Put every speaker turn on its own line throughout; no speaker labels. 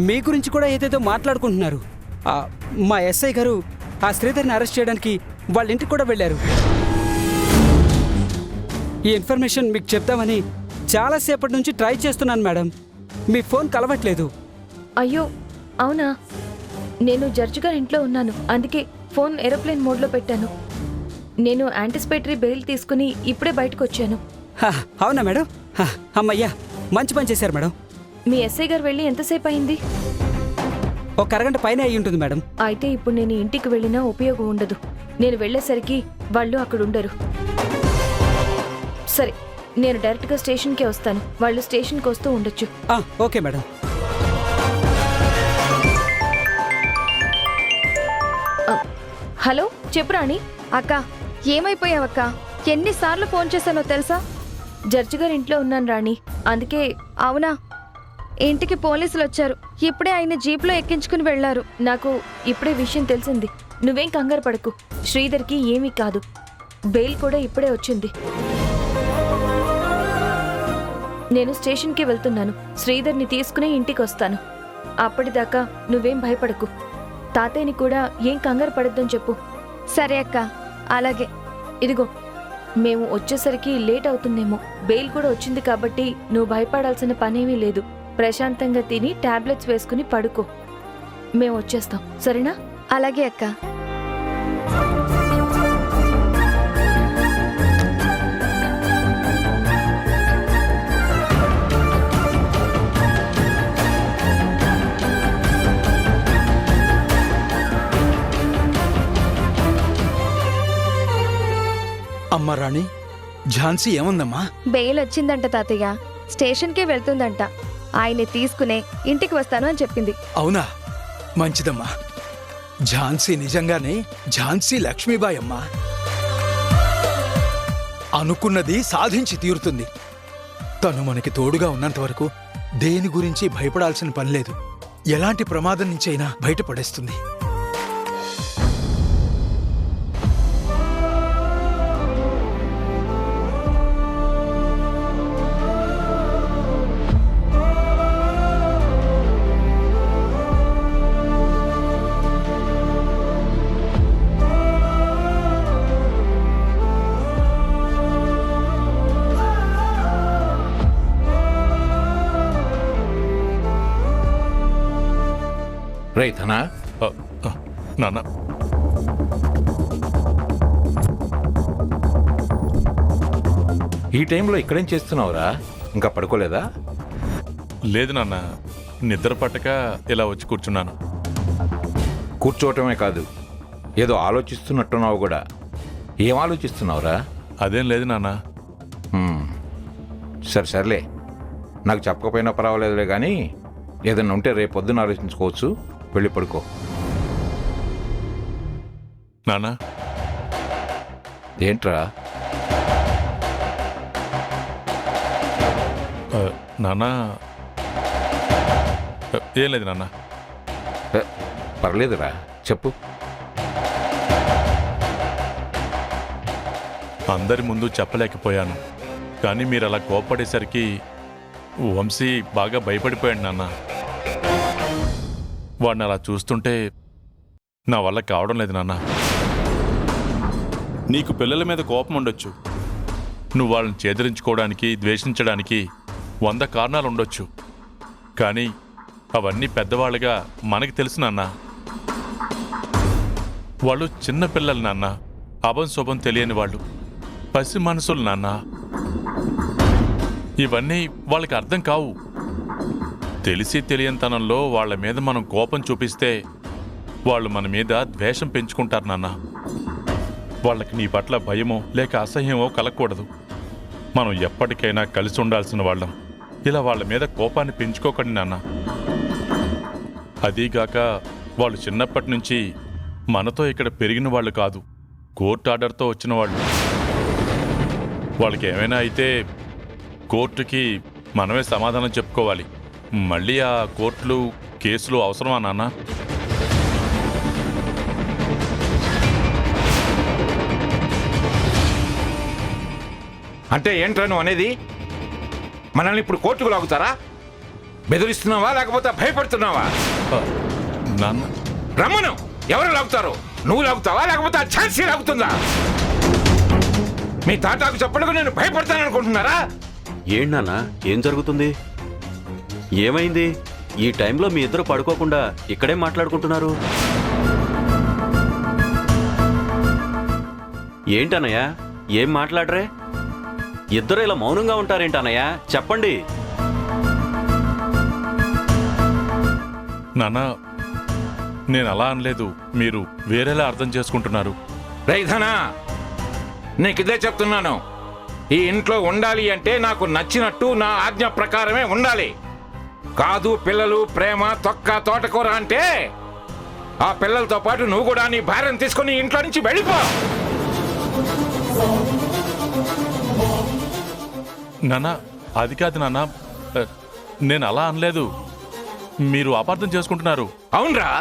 మీ గురించి కూడా ఏదేదో మాట్లాడుకుంటున్నారు. మా ఎస్ఐ గారు ఆ శ్రీధర్ని అరెస్ట్ చేయడానికి వాళ్ళ ఇంటికి కూడా వెళ్ళారు. ఈ ఇన్ఫర్మేషన్ మీకు చెప్తామని చాలాసేపటి నుంచి ట్రై చేస్తున్నాను మేడం. మీ ఫోన్ కలవట్లేదు.
అయ్యో అవునా, నేను జడ్జి గారి ఇంట్లో ఉన్నాను, అందుకే ఫోన్ ఏరోప్లేన్ మోడ్లో పెట్టాను. నేను యాంటిసిపేటరీ బెయిల్ తీసుకుని ఇప్పుడే బయటకు వచ్చాను.
అవునా మేడం? అమ్మయ్యా, మంచి పని చేశారు మేడం.
మీ ఎస్ఐ గారు వెళ్ళి ఎంతసేపు అయింది?
ఒక అరగంట పైన అయి ఉంటుంది మేడం.
అయితే ఇప్పుడు నేను ఇంటికి వెళ్ళినా ఉపయోగం ఉండదు. నేను వెళ్ళేసరికి వాళ్ళు అక్కడ ఉండరు. సరే, నేను డైరెక్ట్గా స్టేషన్కే వస్తాను. వాళ్ళు స్టేషన్కి వస్తూ ఉండొచ్చు.
Okay madam.
హలో, చెప్పు రాణి.
అక్క, ఏమైపోయావక్క? ఎన్నిసార్లు ఫోన్ చేశానో తెలుసా?
జడ్జి గారి ఇంట్లో ఉన్నాను రాణి, అందుకే.
అవునా? ఇంటికి పోలీసులు వచ్చారు. ఇప్పుడే ఆయన జీప్లో ఎక్కించుకుని వెళ్లారు.
నాకు ఇప్పుడే విషయం తెలిసింది. నువ్వేం కంగారు పడకు, శ్రీధర్కి ఏమీ కాదు. బెయిల్ కూడా ఇప్పుడే వచ్చింది. నేను స్టేషన్కి వెళ్తున్నాను. శ్రీధర్ని తీసుకుని ఇంటికి వస్తాను. అప్పటిదాకా నువ్వేం భయపడకు. తాతయ్యని కూడా ఏం కంగారు పడొద్దని చెప్పు.
సరే అక్క, అలాగే.
ఇదిగో, మేము వచ్చేసరికి లేట్ అవుతుందేమో. బెయిల్ కూడా వచ్చింది కాబట్టి నువ్వు భయపడాల్సిన పనేమీ లేదు. ప్రశాంతంగా తిని టాబ్లెట్స్ వేసుకుని పడుకో. మేము వచ్చేస్తాం, సరేనా?
అలాగే అక్క.
అమ్మా రాణి, ఝాన్సీ ఏముందమ్మా?
బెయిల్ వచ్చిందంట తాతయ్య. స్టేషన్కే వెళ్తుందంట. ఆయన్ని తీసుకునే ఇంటికి వస్తాను అని చెప్పింది.
అవునా? మంచిదమ్మా. ఝాన్సీ నిజంగానే ఝాన్సీ లక్ష్మీబాయి అమ్మా. అనుకున్నది సాధించి తీరుతుంది. తను మనకి తోడుగా ఉన్నంత వరకు దేని గురించి భయపడాల్సిన పనిలేదు. ఎలాంటి ప్రమాదం నుంచైనా బయటపడేస్తుంది.
రైతనా
నాన్న,
ఈ టైంలో ఇక్కడేం చేస్తున్నావురా? ఇంకా పడుకోలేదా?
లేదు నాన్న, నిద్ర పట్టక ఇలా వచ్చి కూర్చున్నాను.
కూర్చోవటమే కాదు, ఏదో ఆలోచిస్తున్నట్టున్నావు కూడా. ఏం ఆలోచిస్తున్నావురా?
అదేం లేదు నాన్న.
సర్లే, నాకు చెప్పకపోయినా పర్వాలేదులే, కానీ ఏదన్నా ఉంటే రేపు పొద్దున్న ఆలోచించుకోవచ్చు. వెళ్ళి పడుకో.
నాన్న.
ఏంట్రా?
నాన్న, ఏం లేదు నాన్న.
పర్లేదురా, చెప్పు.
అందరి ముందు చెప్పలేకపోయాను, కానీ మీరు అలా కోప్పడేసరికి వంశీ బాగా భయపడిపోయాడు నాన్న. వాడిని అలా చూస్తుంటే నా వల్ల కావడం లేదు నాన్న. నీకు పిల్లల మీద కోపం ఉండొచ్చు, నువ్వు వాళ్ళని చేదరించుకోవడానికి, ద్వేషించడానికి 100 కారణాలు ఉండొచ్చు. కానీ అవన్నీ పెద్దవాళ్ళుగా మనకి తెలుసు నాన్న. వాళ్ళు చిన్న పిల్లలు నాన్న, అభం శుభం తెలియని వాళ్ళు, పసి మనసులు నాన్న. ఇవన్నీ వాళ్ళకి అర్థం కావు. తెలిసి తెలియనితనంలో వాళ్ళ మీద మనం కోపం చూపిస్తే వాళ్ళు మన మీద ద్వేషం పెంచుకుంటారు నాన్న. వాళ్ళకి నీ పట్ల భయమో లేక అసహ్యమో కలగకూడదు. మనం ఎప్పటికైనా కలిసి ఉండాల్సిన వాళ్ళం. ఇలా వాళ్ళ మీద కోపాన్ని పెంచుకోకండి నాన్న. అదీగాక వాళ్ళు చిన్నప్పటి నుంచి మనతో ఇక్కడ పెరిగిన వాళ్ళు కాదు, కోర్టు ఆర్డర్తో వచ్చిన వాళ్ళు. వాళ్ళకి ఏమైనా అయితే కోర్టుకి మనమే సమాధానం చెప్పుకోవాలి. మళ్ళీ ఆ కోర్టులు, కేసులు అవసరమా నాన్న?
అంటే ఏంట్రా నువ్వు అనేది? మనల్ని ఇప్పుడు కోర్టుకు లాగుతారా? బెదిరిస్తున్నావా లేకపోతే భయపడుతున్నావా?
నాన్న
రమ్మను. ఎవరు లాగుతారు? నువ్వు లాగుతావా లేకపోతే ఆ ఛాన్సీ లాగుతుందా? మీ తాటాకు చెప్పడానికి నేను భయపడతాననుకుంటున్నారా?
ఏంటన్నా ఏం జరుగుతుంది? ఏమైంది? ఈ టైంలో మీ ఇద్దరు పడుకోకుండా ఇక్కడే మాట్లాడుకుంటున్నారు. ఏంటన్నయ్య ఏం మాట్లాడరే? ఇద్దరు ఇలా మౌనంగా ఉంటారేంటన్నయ్య? చెప్పండి.
నాన్న నేను అలా అనలేదు, మీరు వేరేలా అర్థం చేసుకుంటున్నారు.
రైధనా, నీకిదే చెప్తున్నాను. ఈ ఇంట్లో ఉండాలి అంటే నాకు నచ్చినట్టు నా ఆజ్ఞ ప్రకారమే ఉండాలి. కాదు పిల్లలు, ప్రేమ, తొక్క, తోటకూర అంటే ఆ పిల్లలతో పాటు నువ్వు కూడా నీ భార్యను తీసుకుని ఇంట్లో నుంచి వెళ్ళిపో.
నాన్న అది కాదు నాన్న, నేను అలా అనలేదు, మీరు అపార్థం చేసుకుంటున్నారు.
అవునరా,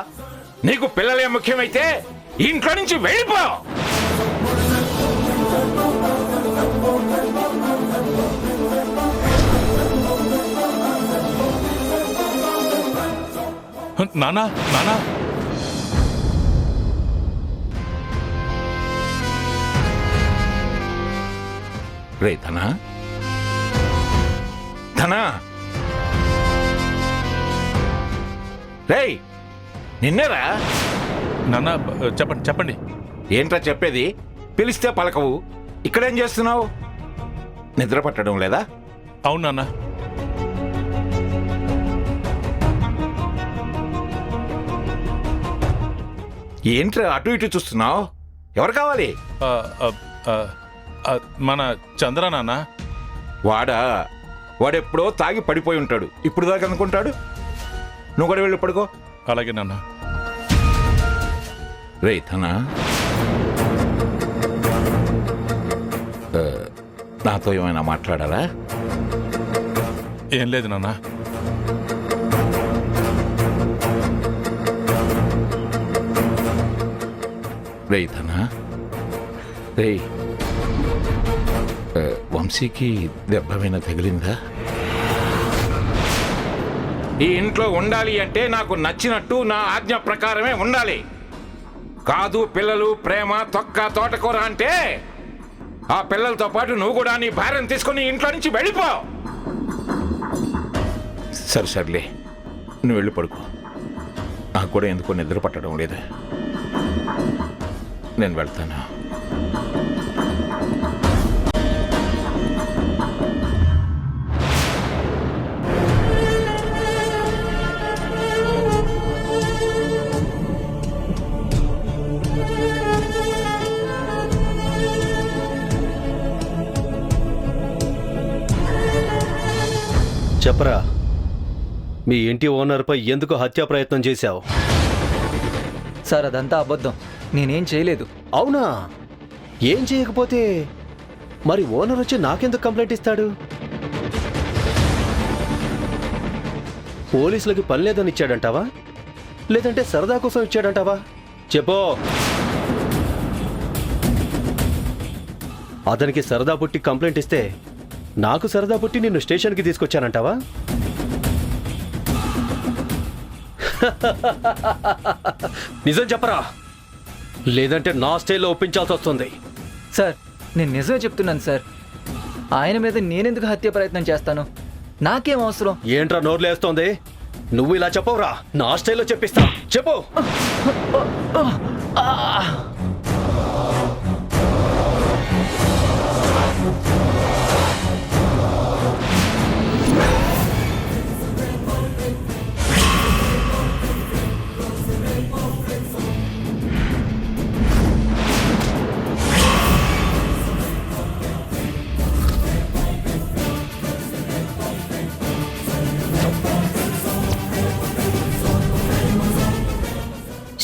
నీకు పిల్లలే ముఖ్యమైతే ఈ ఇంట్లో నుంచి వెళ్ళిపో.
నానా నానా
రే ధనా, ధనా, రేయ్ నిన్నేరా?
నాన్న చెప్పండి చెప్పండి.
ఏంట్రా చెప్పేది? పిలిస్తే పలకవు, ఇక్కడేం చేస్తున్నావు? నిద్ర పట్టడం లేదా?
అవును నాన్న.
ఏంట్రా అటు ఇటు చూస్తున్నావు? ఎవరు కావాలి?
ఆ, ఆ, ఆ, ఆ, మన చంద్ర నాన్న.
వాడెప్పుడో తాగి పడిపోయి ఉంటాడు. ఇప్పుడు దాకా అనుకుంటాడు. నువ్వు కూడా వెళ్ళి పడుకో.
అలాగే నాన్న.
రే ధనా, నాతో ఏమైనా మాట్లాడారా?
ఏం లేదు నాన్న.
రే ధనా, రే వంశీకి దెబ్బమైనా తగిలిందా? ఈ ఇంట్లో ఉండాలి అంటే నాకు నచ్చినట్టు నా ఆజ్ఞ ప్రకారమే ఉండాలి. కాదు పిల్లలు, ప్రేమ, తొక్క, తోటకూర అంటే ఆ పిల్లలతో పాటు నువ్వు కూడా నీ భార్యను తీసుకుని ఇంట్లో నుంచి వెళ్ళిపో. సర్లే, నువ్వు వెళ్ళి పడుకో. నాకు కూడా ఎందుకో నిద్ర పట్టడం లేదు. నేను వెళ్తాను.
చెప్పరా, మీ ఇంటి ఓనర్పై ఎందుకు హత్యా ప్రయత్నం చేశావు?
సార్ అదంతా అబద్ధం, నేనేం చేయలేదు.
అవునా? ఏం చేయకపోతే మరి ఓనర్ వచ్చి నాకెందుకు కంప్లైంట్ ఇస్తాడు? పోలీసులకి పని లేదని ఇచ్చాడంటావా, లేదంటే సరదా కోసం ఇచ్చాడంటావా? చెప్పో. అతనికి సరదా పుట్టి కంప్లైంట్ ఇస్తే నాకు సరదా పుట్టి నిన్ను స్టేషన్కి తీసుకొచ్చానంటావా? నిజం చెప్పరా, లేదంటే నా స్టైల్లో ఒప్పించాల్సి వస్తుంది.
సార్ నేను నిజమే చెప్తున్నాను సార్. ఆయన మీద నేనెందుకు హత్య ప్రయత్నం చేస్తాను? నాకేం అవసరం?
ఏంట్రా నోర్లేస్తోంది? నువ్వు ఇలా చెప్పవురా, నా స్టైల్లో చెప్పిస్తా. చెప్పు.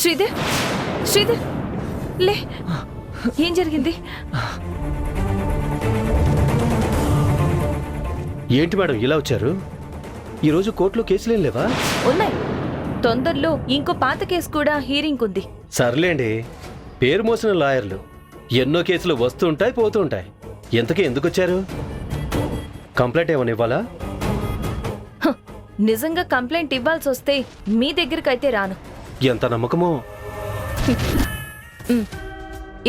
శ్రీధర్, శ్రీధర్ లే, ఏం జరిగింది?
ఏంటి మేడం ఇలా వచ్చారు? ఈరోజు కోర్టులో కేసులేం లేవా?
ఉన్నాయి. తొందరలో ఇంకో పాత కేసు కూడా హీరింగ్ ఉంది.
సర్లేండి, పేరు మోసిన లాయర్లు. ఎన్నో కేసులు వస్తూ ఉంటాయి, పోతూ ఉంటాయి. ఎంతకీ ఎందుకు వచ్చారు? కంప్లైంట్ ఏమని ఇవ్వాలా?
నిజంగా కంప్లైంట్ ఇవ్వాల్సి వస్తే మీ దగ్గరికైతే రాను.
ఎంత నమ్మకమో.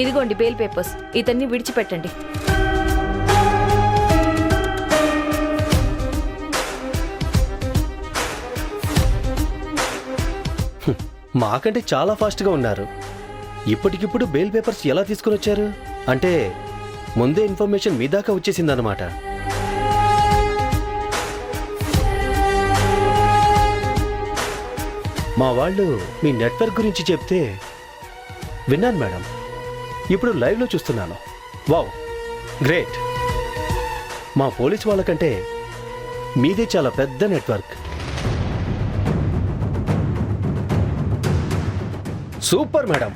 ఇదిగోండి బెయిల్ పేపర్స్, ఇతన్ని విడిచిపెట్టండి.
మాకంటే చాలా ఫాస్ట్గా ఉన్నారు. ఇప్పటికిప్పుడు బెయిల్ పేపర్స్ ఎలా తీసుకుని వచ్చారు? అంటే ముందే ఇన్ఫర్మేషన్ మీ దాకా వచ్చేసిందన్నమాట. మా వాళ్ళు మీ నెట్వర్క్ గురించి చెప్తే విన్నాను మేడం. ఇప్పుడు లైవ్లో చూస్తున్నాను. Wow, great. మా పోలీస్ వాళ్ళకంటే మీదే చాలా పెద్ద నెట్వర్క్. Super madam,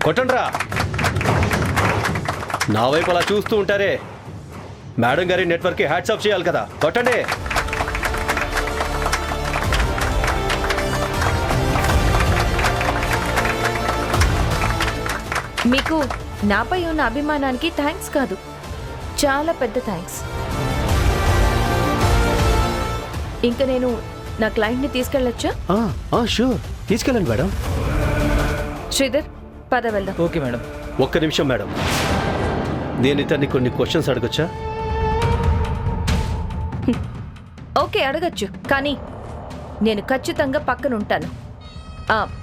కొట్టండ్రా. నా వైపు అలా చూస్తూ ఉంటారే, మేడం గారి నెట్వర్క్కి హ్యాట్స్ ఆఫ్ చేయాలి కదా, కొట్టండి.
మీకు నాపై ఉన్న అభిమానానికి థ్యాంక్స్ కాదు, చాలా పెద్ద థ్యాంక్స్. ఇంకా నేను నా క్లయింట్ని తీసుకెళ్ళొచ్చా?
షూర్, తీసుకెళ్ళండి మేడం.
శ్రీధర్, పద వెళ్దాం.
Okay madam.
ఒక్క నిమిషం మేడం, నేను ఇతన్ని కొన్ని క్వశ్చన్స్ అడగొచ్చా?
ఓకే, అడగచ్చు, కానీ నేను ఖచ్చితంగా పక్కన ఉంటాను.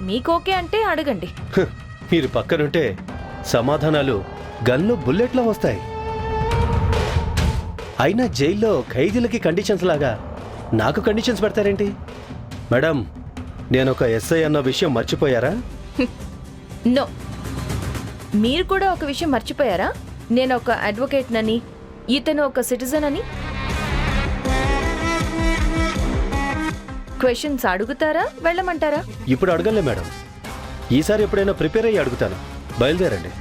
మీకు ఓకే అంటే అడగండి.
మీరు పక్కనుంటే సమాధానాలు గన్లో బుల్లెట్లా వస్తాయి. అయినా జైల్లో ఖైదీలకి కండిషన్స్ లాగా నాకు కండిషన్స్ పెడతారేంటి? మేడం, నేను ఒక ఎస్ఐ అన్న విషయం మర్చిపోయారా?
నో, మీరు కూడా ఒక విషయం మర్చిపోయారా? నేను ఒక అడ్వకేట్నని, ఇతను ఒక సిటిజన్ అని. క్వశ్చన్స్ అడుగుతారా, వెళ్ళమంటారా?
ఇప్పుడు అడగలే మేడం, ఈసారి ఎప్పుడైనా ప్రిపేర్ అయ్యి అడుగుతాను. బయలుదేరండి.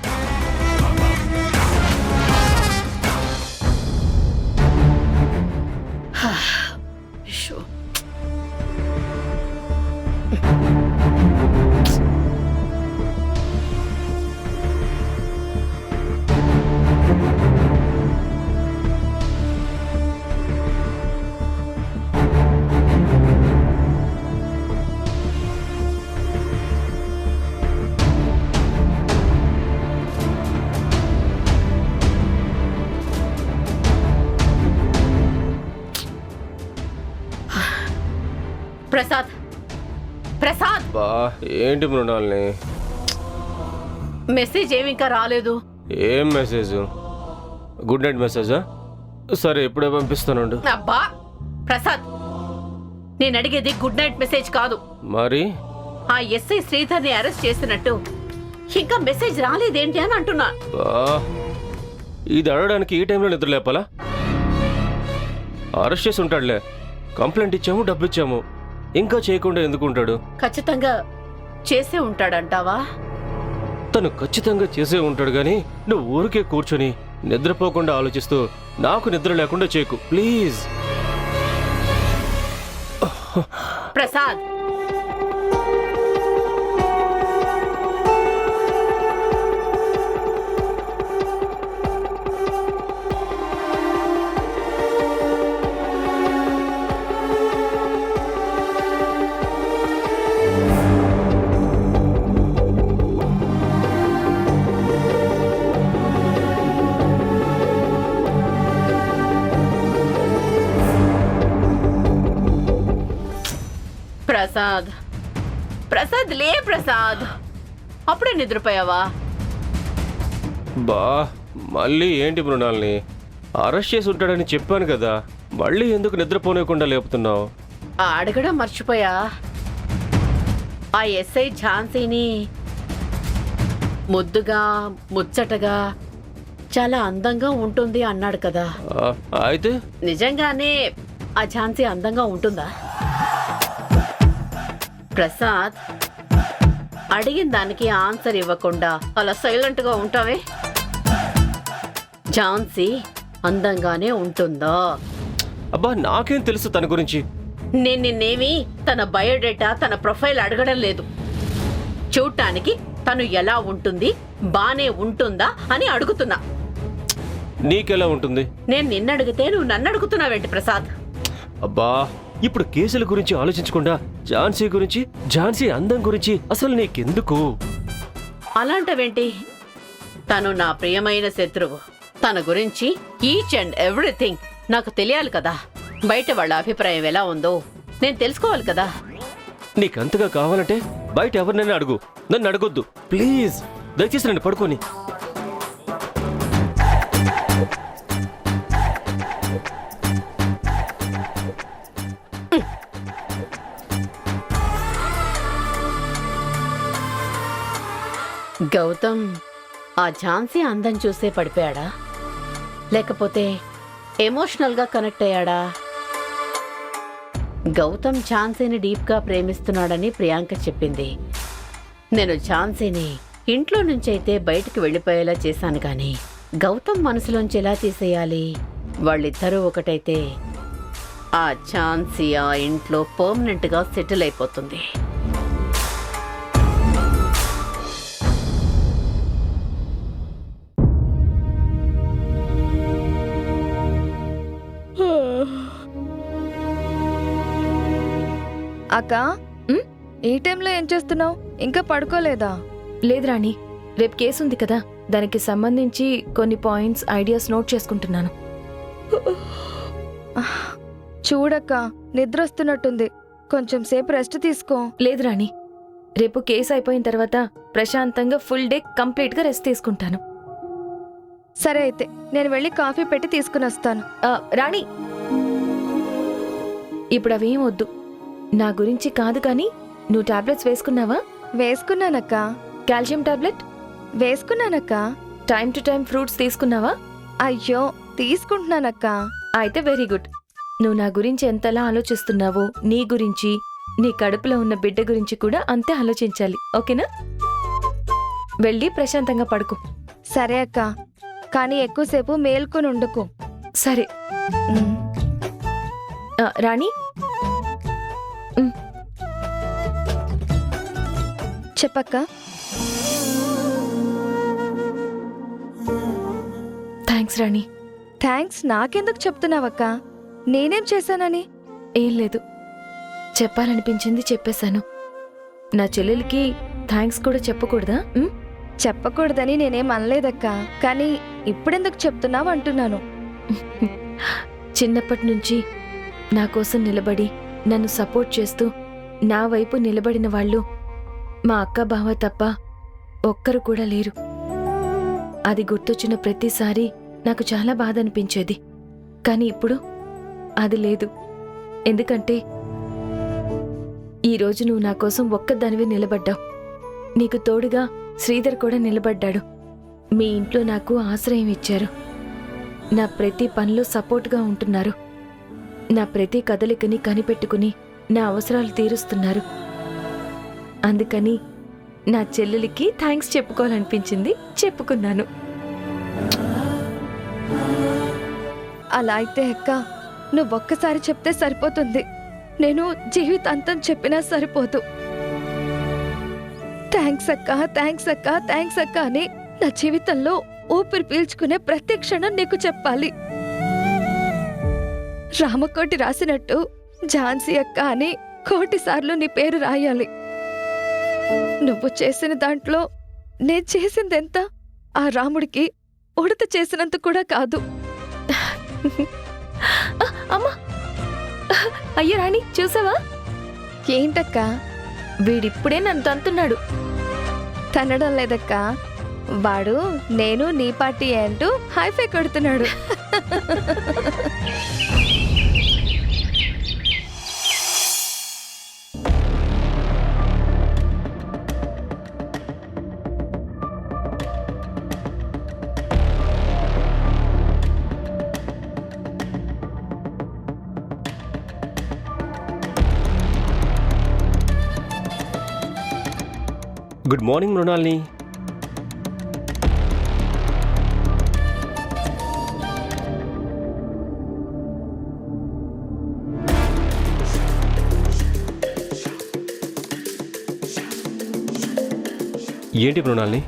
ప్రసాద్, ప్రసాద్,
ఏంటి మృణాల్ని?
మెసేజ్ ఏమి ఇంకా రాలేదు.
ఏం మెసేజ్? Good night మెసేజా? సరే, ఇప్పుడే పంపిస్తానండు.
అబ్బా ప్రసాద్, నేను అడిగేది గుడ్ నైట్ మెసేజ్ కాదు.
మరి
ఆ ఎస్ఐ శ్రీధర్ని అరెస్ట్ చేసినట్టు ఇంకా మెసేజ్ రాలేదేంటి అని అంటున్నా.
ఇది అడగడానికి ఈ టైంలో నిద్ర లేపాలా? అరెస్ట్ చేసి ఉంటాడులే. కంప్లైంట్ ఇచ్చాము, డబ్బు ఇచ్చాము, ఇంకా చేయకుండా ఎందుకు ఉంటాడు?
ఖచ్చితంగా చేసే ఉంటాడంటావా?
తను ఖచ్చితంగా చేసే ఉంటాడు గాని నువ్వు ఊరికే కూర్చొని నిద్రపోకుండా ఆలోచిస్తూ నాకు నిద్ర లేకుండా చేయకు ప్లీజ్.
ప్రసాద్, ప్రసాద్, ప్రసాద్, లే ప్రసాద్, అప్పుడే నిద్రపోయావా?
మళ్ళీ ఏంటి మృణాల్ని? అరెస్ట్ చేసి ఉంటాడని చెప్పాను కదా, మళ్ళీ ఎందుకు నిద్రపోలేకుండా లేపుతున్నావు?
అడగడం మర్చిపోయా. ఆ ఎస్ఐ ఝాన్సీని ముద్దుగా, ముచ్చటగా, చాలా అందంగా ఉంటుంది అన్నాడు కదా.
అయితే
నిజంగానే ఆ ఝాన్సీ అందంగా ఉంటుందా? ప్రసాద్, అడిగిన దానికి ఆన్సర్ ఇవ్వకుండా అలా సైలెంట్ గా ఉంటావే. ఝాన్సీ అందంగానే ఉంటుందా?
అబ్బా, నాకేం తెలుసు తన గురించి?
నేను నిన్నేమి తన బయోడేటా, తన ప్రొఫైల్ అడగడం లేదు. చూడటానికి తను ఎలా ఉంటుంది, బానే ఉంటుందా అని అడుగుతున్నా.
నీకెలా ఉంటుంది?
నేను నిన్ను అడిగితే నువ్వు నన్ను అడుగుతున్నావేంటి ప్రసాద్?
అబ్బా, ఇప్పుడు కేసుల గురించి ఆలోచించకుండా ఝాన్సీ అందం గురించి అసలు నీకెందుకు?
అలాంటవేంటి? తను నా ప్రియమైన శత్రువు. తన గురించి ఈచ్ అండ్ ఎవ్రీథింగ్ నాకు తెలియాలి కదా. బయట వాళ్ళ అభిప్రాయం ఎలా ఉందో నేను తెలుసుకోవాలి కదా.
నీకంతగా కావాలంటే బయట ఎవరినైనా అడుగు, నన్ను అడగొద్దు ప్లీజ్. దయచేసి నన్ను పడుకోని.
గౌతమ్ ఆ ఝాన్సీ అందం చూసే పడిపోయాడా, లేకపోతే ఎమోషనల్గా కనెక్ట్ అయ్యాడా? గౌతమ్ ఝాన్సీని డీప్గా ప్రేమిస్తున్నాడని ప్రియాంక చెప్పింది. నేను ఝాన్సీని ఇంట్లో నుంచి అయితే బయటికి వెళ్ళిపోయేలా చేశాను, కానీ గౌతమ్ మనసులోంచి ఎలా తీసేయాలి? వాళ్ళిద్దరూ ఒకటైతే ఆ ఝాన్సీ ఆ ఇంట్లో పర్మనెంట్గా సెటిల్ అయిపోతుంది.
అక్క, ఈ టైంలో ఏం చేస్తున్నావు? ఇంకా పడుకోలేదా?
లేదు రాణి, రేపు కేసు ఉంది కదా, దానికి సంబంధించి కొన్ని పాయింట్స్, ఐడియాస్ నోట్ చేసుకుంటున్నాను.
చూడక్క, నిద్ర వస్తున్నట్టుంది. కొంచెం సేపు రెస్ట్ తీసుకో.
లేదు రాణి, రేపు కేసు అయిపోయిన తర్వాత ప్రశాంతంగా ఫుల్ డే కంప్లీట్గా రెస్ట్ తీసుకుంటాను.
సరే అయితే నేను వెళ్ళి కాఫీ పెట్టి తీసుకుని వస్తాను.
రాణి, ఇప్పుడు అవేం వద్దు. నా గురించి కాదు, కానీ నువ్వు టాబ్లెట్స్ వేసుకున్నావా?
వేసుకున్నానక్క.
కాల్షియం టాబ్లెట్
వేసుకున్నానక్క.
టైం టు టైం ఫ్రూట్స్ తీసుకున్నావా?
అయ్యో, తీసుకుంటున్నానక్క.
అయితే వెరీ గుడ్. నువ్వు నా గురించి ఎంతలా ఆలోచిస్తున్నావో, నీ గురించి, నీ కడుపులో ఉన్న బిడ్డ గురించి కూడా అంతే ఆలోచించాలి. ఓకేనా? వెళ్ళి ప్రశాంతంగా పడుకో.
సరే అక్క, కానీ ఎక్కువసేపు మేల్కొని ఉండకు.
సరే. రాణి,
చెప్పక్క.
థ్యాంక్స్ రాణి.
థ్యాంక్స్ నాకెందుకు చెప్తున్నావక్క? నేనేం చేశానని?
ఏం లేదు, చెప్పాలనిపించింది చెప్పేశాను. నా చెల్లెలికి థ్యాంక్స్ కూడా చెప్పకూడదా?
చెప్పకూడదని నేనేం అనలేదక్క, కానీ ఇప్పుడెందుకు చెప్తున్నావు అంటున్నాను.
చిన్నప్పటి నుంచి నా కోసం నిలబడి నన్ను సపోర్ట్ చేస్తూ నా వైపు నిలబడిన వాళ్ళు మా అక్క బావ తప్ప ఒక్కరు కూడా లేరు. అది గుర్తొచ్చిన ప్రతిసారి నాకు చాలా బాధ అనిపించేది. కానీ ఇప్పుడు అది లేదు. ఎందుకంటే ఈరోజు నువ్వు నా కోసం ఒక్కదానివి నిలబడ్డావు. నీకు తోడుగా శ్రీధర్ కూడా నిలబడ్డాడు. మీ ఇంట్లో నాకు ఆశ్రయం ఇచ్చారు. నా ప్రతి పనిలో సపోర్ట్గా ఉంటున్నారు. నా ప్రతి కదలికని కనిపెట్టుకుని నా అవసరాలు తీరుస్తున్నారు. అందుకని నా చెల్లెలికి థ్యాంక్స్ చెప్పుకోవాలనిపించింది, చెప్పుకున్నాను.
అలా అయితే అక్క, నువ్వొక్కసారి చెప్తే సరిపోతుంది. నేను జీవితాంతం చెప్పినా సరిపోదు. థ్యాంక్స్ అక్క, థ్యాంక్స్ అక్క, థ్యాంక్స్ అక్క అని నా జీవితంలో ఊపిరి పీల్చుకునే ప్రతి క్షణం నీకు చెప్పాలి. రామకోటి రాసినట్టు ఝాన్సీ అక్క అని 1,000 సార్లు నీ పేరు రాయాలి. నువ్వు చేసిన దాంట్లో నేను చేసిందెంత ఆ రాముడికి ఉడత చేసినంత కూడా కాదు.
అమ్మా, అయ్యో రాణి, చూసావా?
ఏంటక్క?
వీడిప్పుడే నన్ను తంతున్నాడు.
తనడం లేదక్క, వాడు నేను నీ పార్టీ అంటూ హైఫై కొడుతున్నాడు.
Good morning మృణాల్ని. ఏంటి మృణాల్ని,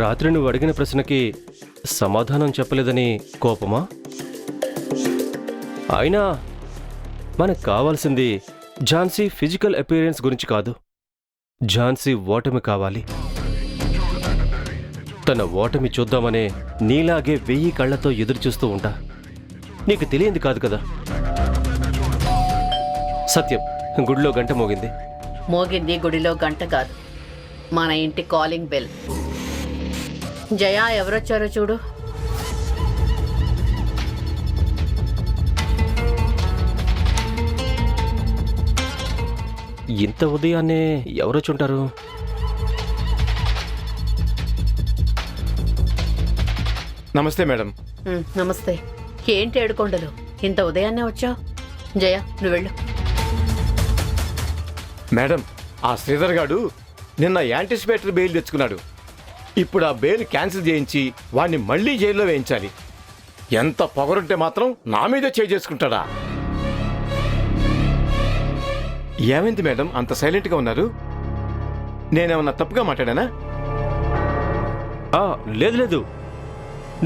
రాత్రి నువ్వు అడిగిన ప్రశ్నకి సమాధానం చెప్పలేదని కోపమా? అయినా మనకు కావాల్సింది ఝాన్సీ ఫిజికల్ అపియరెన్స్ గురించి కాదు, ఝాన్సీ ఓటమి కావాలి. తన ఓటమి చూద్దామనే నీలాగే 1000 కళ్ళతో ఎదురుచూస్తూ ఉంటా. నీకు తెలియంది కాదు కదా. సత్యం, గుడిలో గంట మోగింది.
మోగింది గుడిలో గంట కాదు, మన ఇంటి కాలింగ్ బెల్. జయ ఎవరొచ్చారో చూడు.
ఇంత ఉదయాన్నే ఎవరొచ్చుంటారు?
నమస్తే మేడం.
నమస్తే. ఏంటి ఏడుకొండలు, ఇంత ఉదయాన్నే వచ్చావు? జయ నువ్వు వెళ్ళు.
మేడం, ఆ శ్రీధర్ గాడు నిన్న యాంటిసిపేటరీ బెయిల్ తెచ్చుకున్నాడు. ఇప్పుడు ఆ బెయిల్ క్యాన్సిల్ చేయించి వాడిని మళ్ళీ జైల్లో వేయించాలి. ఎంత పొగరుంటే మాత్రం నా మీదే చేసుకుంటాడా? ఏమైంది మేడం అంత సైలెంట్గా ఉన్నారు? నేనేమన్నా తప్పుగా మాట్లాడానా?
లేదు లేదు,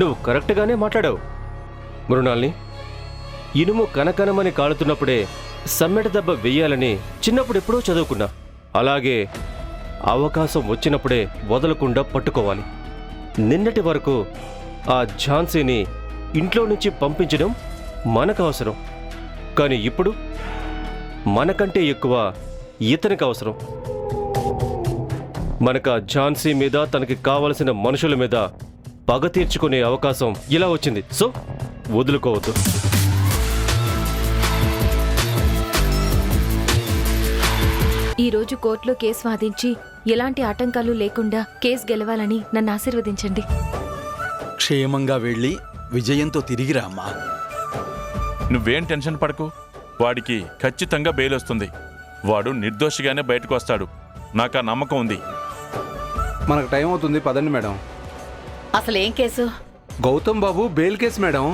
నువ్వు కరెక్ట్గానే మాట్లాడావు. మృణాల్ని, ఇనుము కనకనమని కాలుతున్నప్పుడే సమ్మెట దెబ్బ వెయ్యాలని చిన్నప్పుడు ఎప్పుడో చదువుకున్నా. అలాగే అవకాశం వచ్చినప్పుడే వదలకుండా పట్టుకోవాలి. నిన్నటి వరకు ఆ ఝాన్సీని ఇంట్లో నుంచి పంపించడం మనకు అవసరం, కానీ ఇప్పుడు మనకంటే ఎక్కువ ఇతనికి అవసరం. మనకు ఆ ఝాన్సీ మీద, తనకి కావలసిన మనుషుల మీద పగ తీర్చుకునే అవకాశం ఇలా వచ్చింది. సో వదులుకోవద్దు.
ఈరోజు కోర్టులో కేసు వాదించి ఎలాంటి ఆటంకాలు లేకుండా కేసు గెలవాలని నన్ను ఆశీర్వదించండి.
క్షేమంగా వెళ్ళి విజయంతో తిరిగి రామ్మా.
నువ్వేం టెన్షన్ పడకు, వాడికి ఖచ్చితంగా బెయిల్ వస్తుంది. వాడు నిర్దోషిగానే బయటకు వస్తాడు, నాకు ఆ నమ్మకం ఉంది.
మనకు టైం అవుతుంది, పదండి మేడం.
అసలు ఏం కేసు?
గౌతమ్ బాబు బెయిల్ కేసు మేడం.